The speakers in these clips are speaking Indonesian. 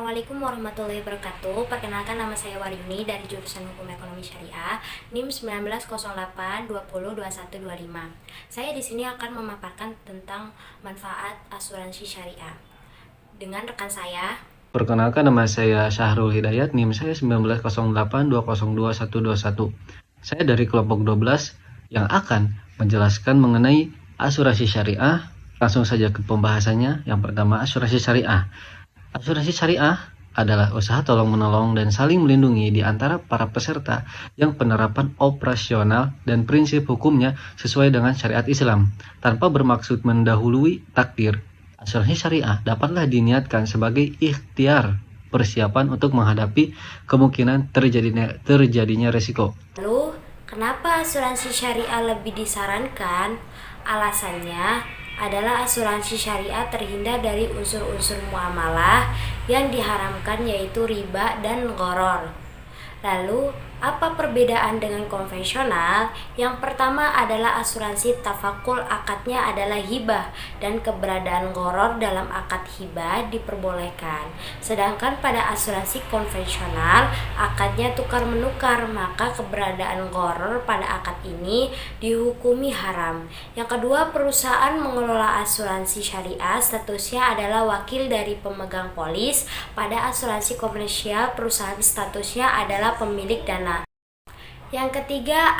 Assalamualaikum warahmatullahi wabarakatuh. Perkenalkan, nama saya Waryuni dari jurusan Hukum Ekonomi Syariah, NIM 1908202125. Saya di sini akan memaparkan tentang manfaat asuransi syariah dengan rekan saya. Perkenalkan, nama saya Syahrul Hidayat, NIM saya 1908202121. Saya dari kelompok 12 yang akan menjelaskan mengenai asuransi syariah. Langsung saja ke pembahasannya. Yang pertama, asuransi syariah. Asuransi syariah adalah usaha tolong-menolong dan saling melindungi di antara para peserta yang penerapan operasional dan prinsip hukumnya sesuai dengan syariat Islam, tanpa bermaksud mendahului takdir. Asuransi syariah dapatlah diniatkan sebagai ikhtiar persiapan untuk menghadapi kemungkinan terjadinya resiko. Lalu, kenapa asuransi syariah lebih disarankan? Alasannya adalah asuransi syariah terhindar dari unsur-unsur muamalah yang diharamkan, yaitu riba dan gharar. Lalu, apa perbedaan dengan konvensional? Yang pertama adalah asuransi tafakul, akadnya adalah hibah dan keberadaan gharar dalam akad hibah diperbolehkan. Sedangkan pada asuransi konvensional, akadnya tukar-menukar, maka keberadaan gharar pada akad ini dihukumi haram. Yang kedua, perusahaan mengelola asuransi syariah statusnya adalah wakil dari pemegang polis. Pada asuransi komersial, perusahaan statusnya adalah pemilik dana. Yang ketiga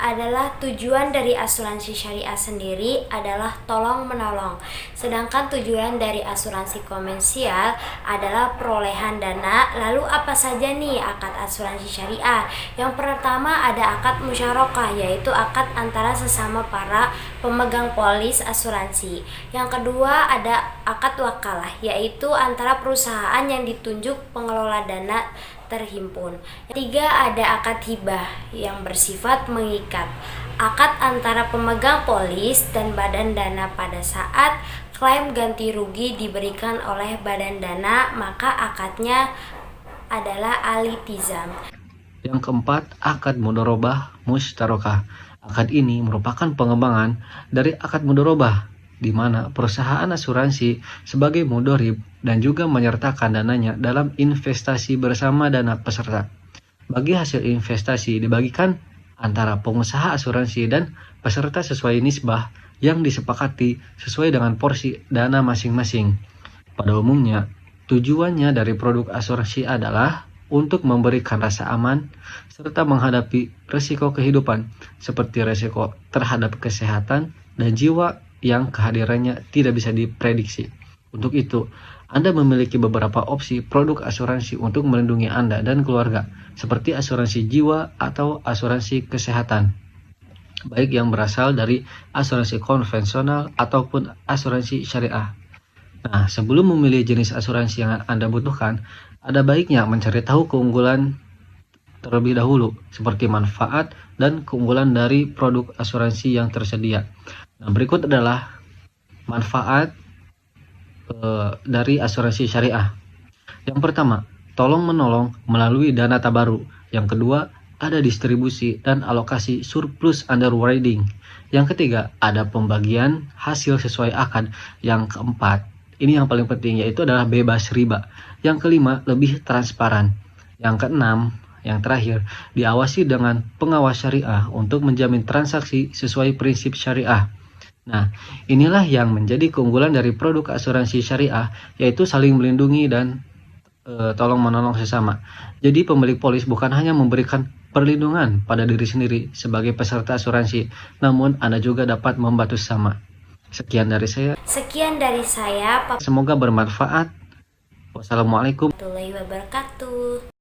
adalah tujuan dari asuransi syariah sendiri adalah tolong menolong. Sedangkan tujuan dari asuransi komersial adalah perolehan dana. Lalu apa saja nih akad asuransi syariah? Yang pertama ada akad musyarakah, yaitu akad antara sesama para pemegang polis asuransi. Yang kedua ada akad wakalah, yaitu antara perusahaan yang ditunjuk pengelola dana terhimpun. Yang ketiga ada akad hibah yang bersifat mengikat, akad antara pemegang polis dan badan dana pada saat klaim ganti rugi diberikan oleh badan dana, maka akadnya adalah alitizam. Yang keempat, akad mudharabah mustarakah. Akad ini merupakan pengembangan dari akad mudharabah, di mana perusahaan asuransi sebagai mudharib dan juga menyertakan dananya dalam investasi bersama dana peserta. Bagi hasil investasi dibagikan antara pengusaha asuransi dan peserta sesuai nisbah yang disepakati sesuai dengan porsi dana masing-masing. Pada umumnya, tujuannya dari produk asuransi adalah untuk memberikan rasa aman serta menghadapi risiko kehidupan seperti risiko terhadap kesehatan dan jiwa yang kehadirannya tidak bisa diprediksi. Untuk itu, Anda memiliki beberapa opsi produk asuransi untuk melindungi Anda dan keluarga, seperti asuransi jiwa atau asuransi kesehatan, baik yang berasal dari asuransi konvensional ataupun asuransi syariah. Nah, sebelum memilih jenis asuransi yang Anda butuhkan, ada baiknya mencari tahu keunggulan terlebih dahulu, seperti manfaat dan keunggulan dari produk asuransi yang tersedia. Nah, berikut adalah manfaat dari asuransi syariah. Yang pertama, tolong menolong melalui dana tabaru. Yang kedua, ada distribusi dan alokasi surplus underwriting. Yang ketiga, ada pembagian hasil sesuai akad. Yang keempat, ini yang paling penting, yaitu adalah bebas riba. Yang kelima, lebih transparan. Yang keenam, yang terakhir, diawasi dengan pengawas syariah untuk menjamin transaksi sesuai prinsip syariah. Nah, inilah yang menjadi keunggulan dari produk asuransi syariah, yaitu saling melindungi dan tolong menolong sesama. Jadi pemilik polis bukan hanya memberikan perlindungan pada diri sendiri sebagai peserta asuransi, namun Anda juga dapat membantu sesama. Sekian dari saya. Semoga Semoga bermanfaat. Wassalamualaikum warahmatullahi wabarakatuh.